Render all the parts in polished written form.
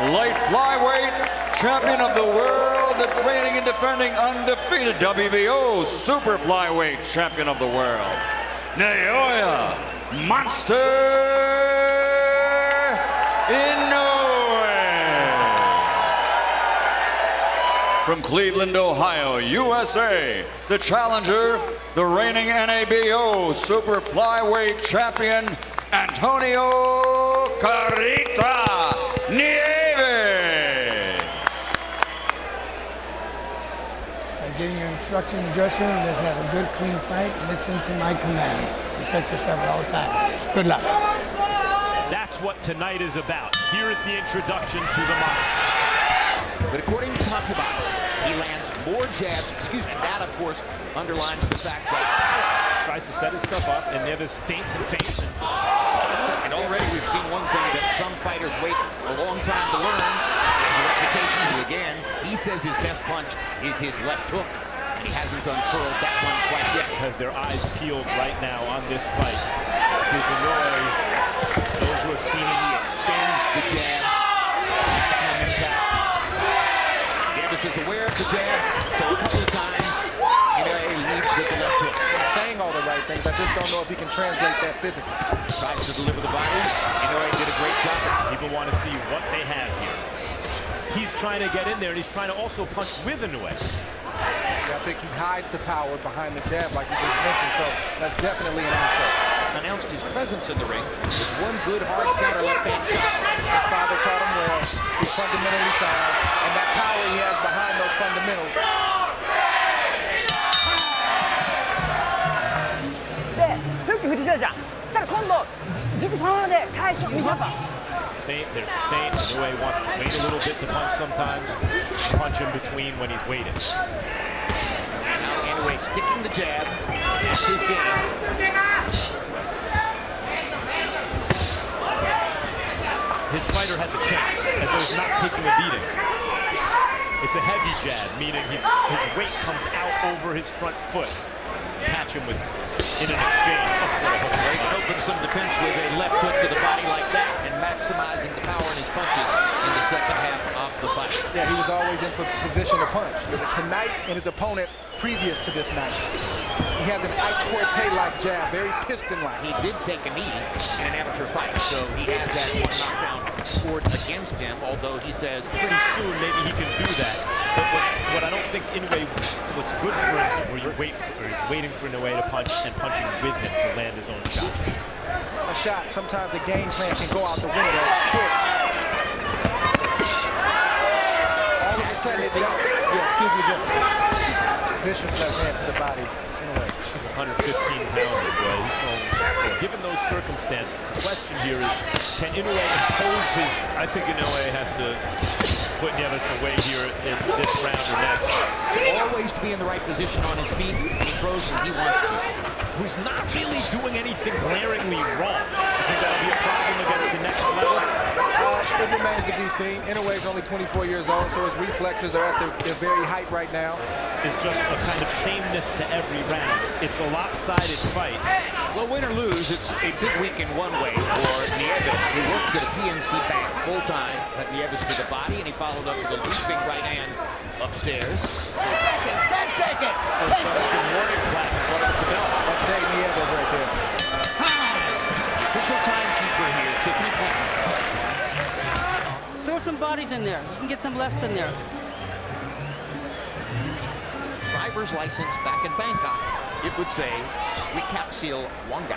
light flyweight champion of the world, the reigning and defending undefeated WBO super flyweight champion of the world, Naoya Monster Inoue. From Cleveland, Ohio, USA, the challenger, the reigning NABO super flyweight champion, Antonio Carita Nieves. Getting your instruction in the dressing room, let's have a good, clean fight. Listen to my commands. Protect yourself at all times. Good luck. That's what tonight is about. Here is the introduction to the monster. But according to CompuBox, he lands more jabs. Excuse me. That, of course, underlines the fact that tries to set his stuff up, and Nieves feints and feints. And already we've seen one thing that some fighters wait a long time to learn. The reputations again. He says his best punch is his left hook, and he hasn't uncurled that one quite yet. Because their eyes peeled right now on this fight. Because Inoue, those who have seen him, He extends the jab. Maximum impact. Nieves is aware of the jab, so a couple of times Inoue leads with the left hook. He's saying all the right things. I just don't know if he can translate that physically. Tries to deliver the bodies. Inoue did a great job. people want to see what they have here. He's trying to get in there, and he's trying to also punch with Inoue. I think he hides the power behind the jab, like you just mentioned, so that's definitely an asset. Announced his presence in the ring with one good hard counter left hand shot. His father taught him well. He's fundamentally sound, and that power he has behind those fundamentals. Feint, there's the feint. Inoue wants to wait a little bit to punch sometimes. Punch in between when he's waiting. Now Inoue sticking the jab. That's his game. His fighter has a chance, as though he's not taking a beating. It's a heavy jab, meaning his weight comes out over his front foot. Catch him with in an exchange. He can open some defense with a left hook to the body like that and maximizing the power in his punches in the second half of the fight. Yeah, he was always in position to punch. Tonight and his opponents previous to this night. He has an Ike Corte-like jab, very piston-like. He did take a knee in an amateur fight, so he has that one knockdown scored against him, although he says pretty soon maybe he can do that. But what I don't think Inoue, what's good for him, where you wait for, or he's waiting for Inoue to punch and punching with him to land his own shot. A shot, sometimes a game plan can go out the window quick. All of a sudden it's done. Yeah, excuse me, Jim. Vicious left hand to the body. Inoue. He's 115-pounder, boy. He's going so given those circumstances, the question here is, can Inoue impose his... I think Inoue has to put Nieves away here in this round or next. So always to be in the right position on his feet, and he throws when he wants to. Who's not really doing anything glaringly wrong. I think that'll be a problem against the next level. It remains to be seen. Inoue is only 24 years old, so his reflexes are at their very height right now. Is just a kind of sameness to every round. It's a lopsided fight. Well, win or lose, it's a big week in one way for Nieves. He works at a PNC bank full-time. But Nieves to the body, and he followed up with a leaping right hand upstairs. 10 seconds! Warning flag in front of the belt. Let's say Nieves right there. Official timekeeper here, Tiffany Clinton. Throw some bodies in there. You can get some lefts in there. Driver's license back in Bangkok. It would say, we capsule Wanga.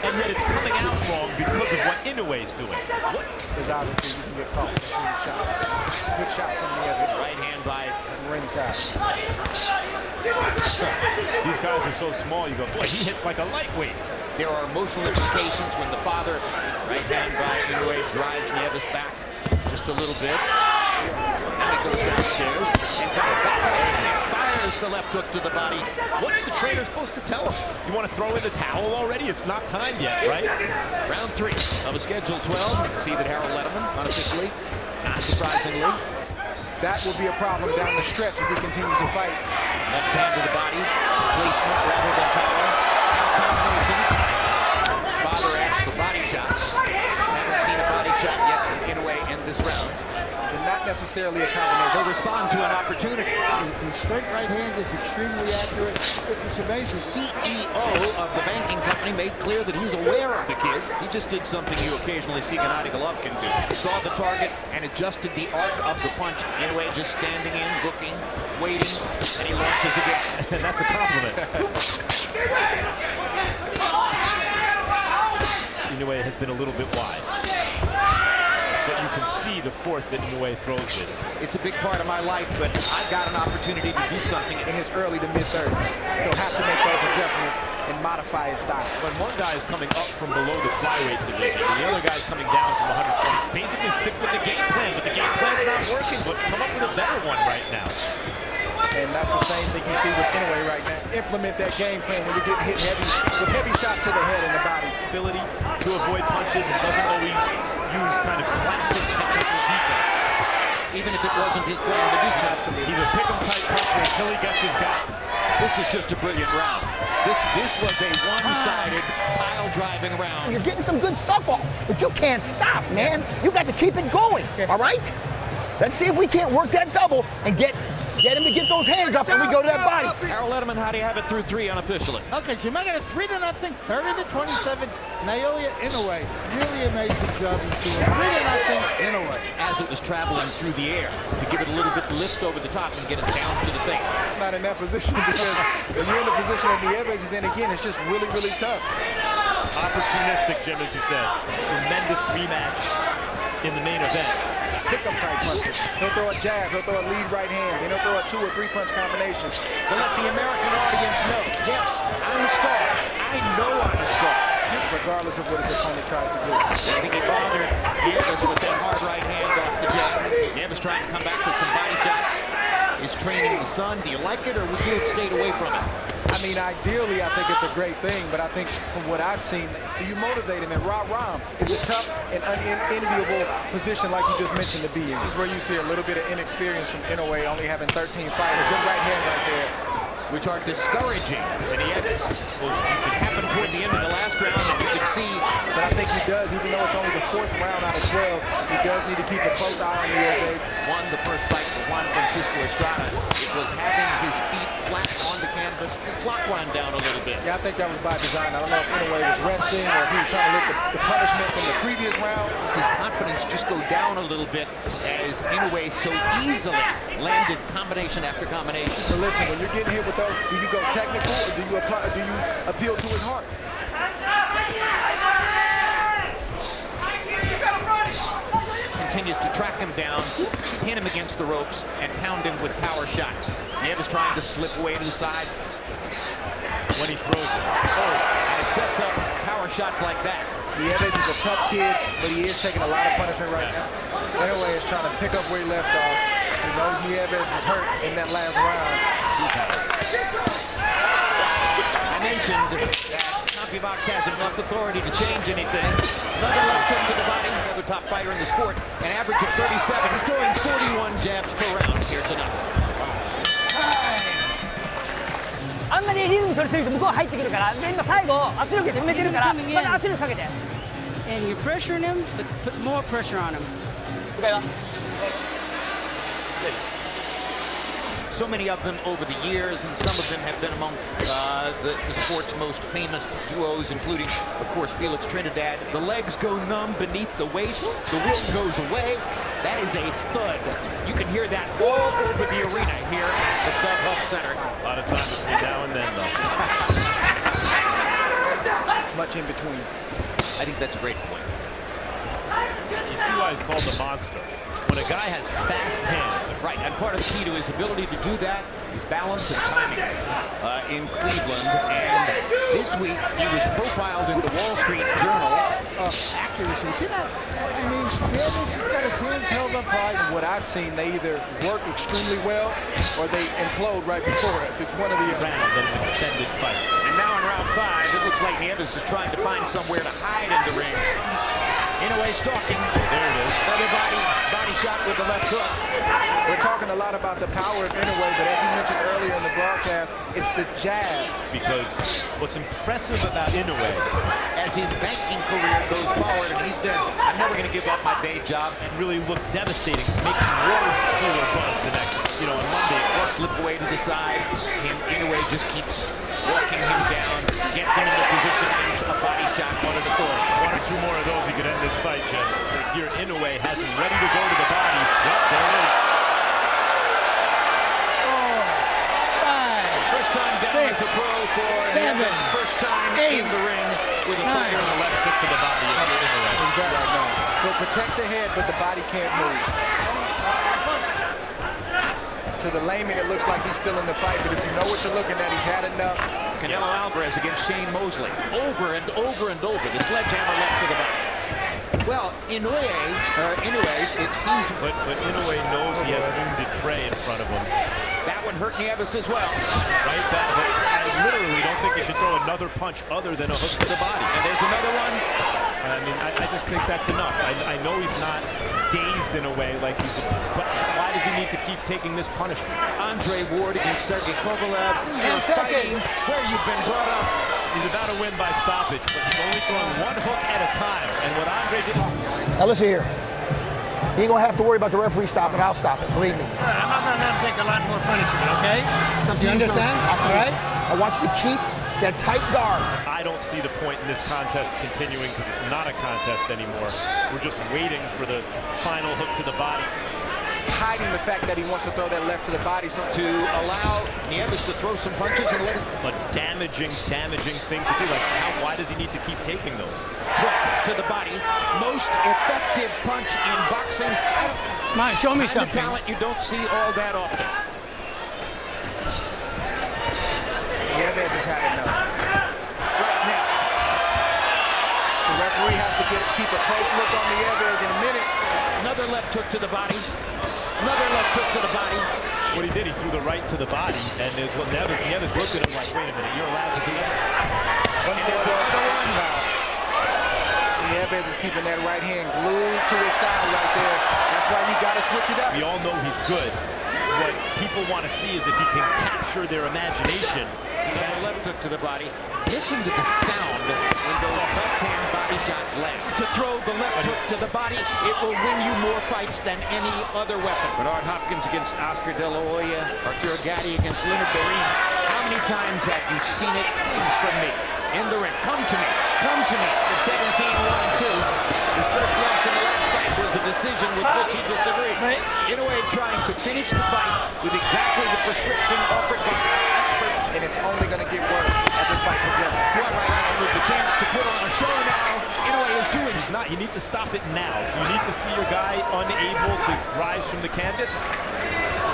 And yet it's coming out wrong because of what Inoue's doing. What? Because obviously you can get caught. Good shot from Nieves. Right hand by ringside. These guys are so small, you go, boy, he hits like a lightweight. There are emotional implications when the father, right hand by Inoue, drives Nieves back just a little bit. Now he goes downstairs and comes back and fires the left hook to the body. What's the trainer supposed to tell him? You want to throw in the towel already? It's not time yet, right? Round 3 of a scheduled 12. You can see that Harold Letterman, unofficially, not surprisingly. That will be a problem down the stretch if he continues to fight. Left hand to the body, placement rather than power. Combinations. His father asked for body shots. Haven't seen a body shot yet from Inoue this round. And not necessarily a combination. He'll respond to an opportunity. His straight right hand is extremely accurate. It's amazing. CEO of the banking company made clear that he's aware of the kid. He just did something you occasionally see Gennady Golovkin do. Saw the target and adjusted the arc of the punch. Inoue just standing in, looking, waiting, and he launches again. And that's a compliment. Inoue has been a little bit wide. But you can see the force that Inoue throws it. It's a big part of my life, but I've got an opportunity to do something In his early to mid-30s, he'll have to make those adjustments and modify his style. When one guy is coming up from below the flyweight division, and the other guy is coming down from 120, basically stick with the game plan, but the game plan's not working, but come up with a better one right now. And that's the same thing you see with Inoue right now. Implement that game plan when you're getting hit heavy with heavy shots to the head and the body. Ability to avoid punches and doesn't always use kind of classic technical defense. even if it wasn't his plan to do so. Absolutely. He's a pick-em-type puncher until he gets his guy. This is just a brilliant round. This was a one-sided pile-driving round. You're getting some good stuff off, but you can't stop, man. You got to keep it going, all right? Let's see if we can't work that double and get him to get those hands up when we go to that body. Harold Letterman, how do you have it through 3 unofficially? Okay, so you make it a 3-0, 30-27. Naoya Inoue, really amazing job he's doing. 3-0 Inoue. As it was traveling through the air to give it a little bit lift over the top and get it down to the face. Not in that position because when you're in the position that Nieves is in, again, it's just really, really tough. Opportunistic, Jim, as you said. Tremendous rematch in the main event. Pick-up type punches. He'll throw a jab, he'll throw a lead right hand, then he'll throw a 2 or 3 punch combination. To let the American audience know, yes, I'm a star. I know I'm a star. Regardless of what his opponent tries to do. I think he bothered Nieves with that hard right hand off the jab. Nieves trying to come back with some body shots. Is training the son. Do you like it, or would you have stayed away from it? I mean, ideally, I think it's a great thing, but I think from what I've seen, you motivate him, and Ram is a tough and unenviable position like you just mentioned to be in. This is where you see a little bit of inexperience from Inoue, only having 13 fights. A good right hand right there. Which are discouraging to Nieves. Well, it could happen toward the end of the last round, and you could see. But I think he does, even though it's only the 4th round out of 12, he does need to keep a close eye on Nieves. Won the first fight for Juan Francisco Estrada. It was having his feet flat on the canvas. His clock wound down a little bit. Yeah, I think that was by design. I don't know if Inoue was resting or if he was trying to lift the punishment from the previous round. His confidence just go down a little bit as Inoue so easily landed combination after combination. So listen, when you're getting hit with those, do you go technical or do you appeal to his heart? Continues to track him down, pin him against the ropes, and pound him with power shots. Nieves trying to slip away to the side. When he throws it. And it sets up power shots like that. Nieves is a tough kid, but he is taking a lot of punishment right now. Inoue is trying to pick up where he left off. He knows Nieves was hurt in that last round. I mentioned that CompuBox has enough authority to change anything. Another left hook to the body, another top fighter in the sport. An average of 37. He's throwing 41 jabs per round here tonight. あんまりリズム取りすぎると向こう入ってくるから、で今最後圧力で埋めてるから、また圧力かけて。And you're pressuring him, but put more pressure on him. So many of them over the years, and some of them have been among the sport's most famous duos, including, of course, Felix Trinidad. The legs go numb beneath the weight. The will goes away. That is a thud. You can hear that all over the arena here at the StubHub Center. A lot of time between now and then, though. Much in between. I think that's a great point. You see why he's called the monster. When a guy has fast hands. Right, and part of the key to his ability to do that is balance and timing in Cleveland. And this week, he was profiled in the Wall Street Journal. Accuracy. See that? I mean, Nieves has got his hands held up high. What I've seen, they either work extremely well or they implode right before us. It's one of the other. Round and an extended fight. And now in round 5, it looks like Nieves is trying to find somewhere to hide in the ring. Inoue stalking. There it is. Another body shot with the left hook. We're talking talking a lot about the power of Inoue, but as you mentioned earlier in the broadcast, it's the jab. Because what's impressive about Inoue, As his banking career goes forward, and he said, I'm never going to give up my day job. and really looked devastating, makes water cooler buzz the next, on Monday. Or slip away to the side. Inoue just keeps walking him down, gets him into position, gets a body shot, one of the four. One or two more of those, he could end this fight, Jim. Here, Inoue has him ready to go to the body. Yep, there it is. First time down as a pro for Nieves. First time in the ring with a fighter on the left hook to the body. If you're Inoue. Exactly. No. He'll protect the head, but the body can't move. To the layman, it looks like he's still in the fight, but if you know what you're looking at, he's had enough. Canelo Alvarez against Shane Mosley. Over and over and over. The sledgehammer left to the back. Well, Inoue, it seems... But Inoue knows he has wounded prey in front of him. That one hurt Nieves as well. Right back. I literally don't think you should throw another punch other than a hook to the body. And there's another one. I mean, I just think that's enough. I know he's not dazed in a way like he's... But why does he need to keep taking this punishment? Andre Ward against Sergey Kovalev. You're fighting where you've been brought up. He's about to win by stoppage, but he's only throwing one hook at a time. And what Andre did... Now listen here. You ain't gonna have to worry about the referee stopping. I'll stop it. Believe me. I'm not gonna let him take a lot more punishment, okay? You understand? All right. I want you to keep that tight guard. I don't see the point in this contest continuing because it's not a contest anymore. We're just waiting for the final hook to the body. Hiding the fact that he wants to throw that left to the body. So to allow Nieves to throw some punches and let it... A damaging thing to do. Like, why does he need to keep taking those? To the body. Most effective punch in boxing. Come on, show me something. Talent you don't see all that often. Nieves has had enough. Right now. The referee has to keep a close look on Nieves in a minute. Another left hook to the body. Another left hook to the body. What he did, he threw the right to the body, and there's what Nieves looked at him like, wait a minute, you're allowed to see that? And there's another one now. Nieves is keeping that right hand glued to his side right there. That's why you got to switch it up. We all know he's good. What people want to see is if he can capture their imagination. Another left hook to the body. Listen to the sound when the left-hand body shots land. To throw the left hook to the body, it will win you more fights than any other weapon. Bernard Hopkins against Oscar De La Hoya. Arturo Gatti against Leonard Dorin. How many times have you seen it? It's from me. In the ring. Come to me. Come to me. The 17-1-2. His first loss in the last fight was a decision with which he disagreed. Inoue trying to finish the fight with exactly the prescription offered by expert. And it's only going to get worse as this fight progresses. Right now with the chance to put on a show now. Inoue is doing It's not. You need to stop it now. You need to see your guy unable to rise from the canvas.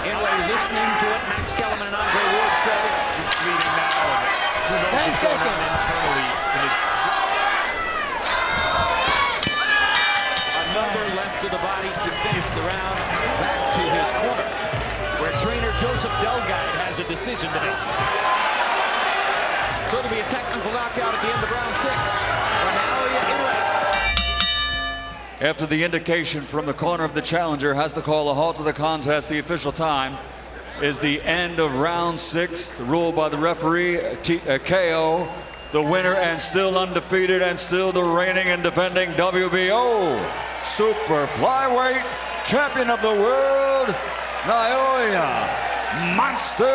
Inoue listening to what Max Kellerman and Andre Ward said. He's bleeding now. And who knows what's going on internally in his... Another left to the body to finish the round. Back to his corner, where trainer Joseph Delgado has a decision to make. So it'll be a technical knockout at the end of round 6 for Naoya Inoue. After the indication from the corner of the challenger has to call a halt to the contest, the official time is the end of round 6, ruled by the referee, KO. The winner and still undefeated and still the reigning and defending WBO Super Flyweight Champion of the World, Naoya Monster